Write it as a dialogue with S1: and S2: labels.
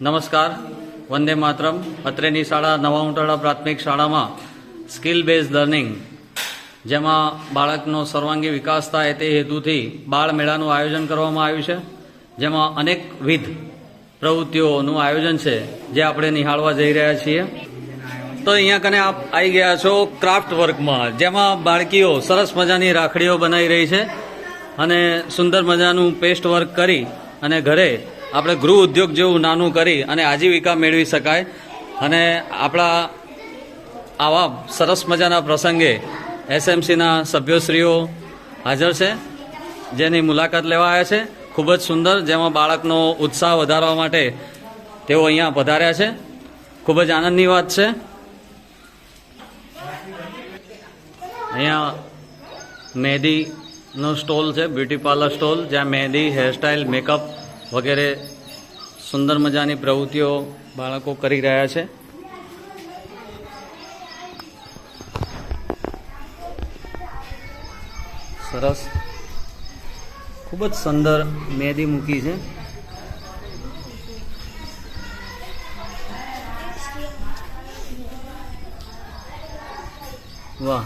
S1: નમસ્કાર, વંદે માતરમ. અત્રેની શાળા નવા ઉંટાળા પ્રાથમિક શાળામાં સ્કિલ બેઝ લર્નિંગ, જેમાં બાળકનો સર્વાંગી વિકાસ થાય તે હેતુથી બાળ મેળાનું આયોજન કરવામાં આવ્યું છે, જેમાં અનેકવિધ પ્રવૃત્તિઓનું આયોજન છે જે આપણે નિહાળવા જઈ રહ્યા છીએ. તો અહીંયા કને આપ આવી ગયા છો ક્રાફ્ટ વર્કમાં, જેમાં બાળકીઓ સરસ મજાની રાખડીઓ બનાવી રહી છે અને સુંદર મજાનું પેસ્ટ વર્ક કરી અને ઘરે આપણે ગૃહ ઉદ્યોગ જેવું નાનું કરી અને આજીવિકા મેળવી શકાય. અને આપણા આવા સરસ મજાના પ્રસંગે એસએમસીના સભ્યશ્રીઓ હાજર છે, જેની મુલાકાત લેવા આવ્યા છે. ખૂબ જ સુંદર, જેમાં બાળકનો ઉત્સાહ વધારવા માટે તેઓ અહીંયા પધાર્યા છે. ખૂબ જ આનંદની વાત છે. અહીંયા મહેંદીનો સ્ટોલ છે, બ્યુટી પાર્લર સ્ટોલ, જ્યાં મહેંદી, હેરસ્ટાઇલ, મેકઅપ વગેરે સુંદર મજાની પ્રવૃત્તિઓ બાળકો કરી રહ્યા છે. સરસ, ખૂબ જ સુંદર મહેંદી મૂકી છે. વાહ.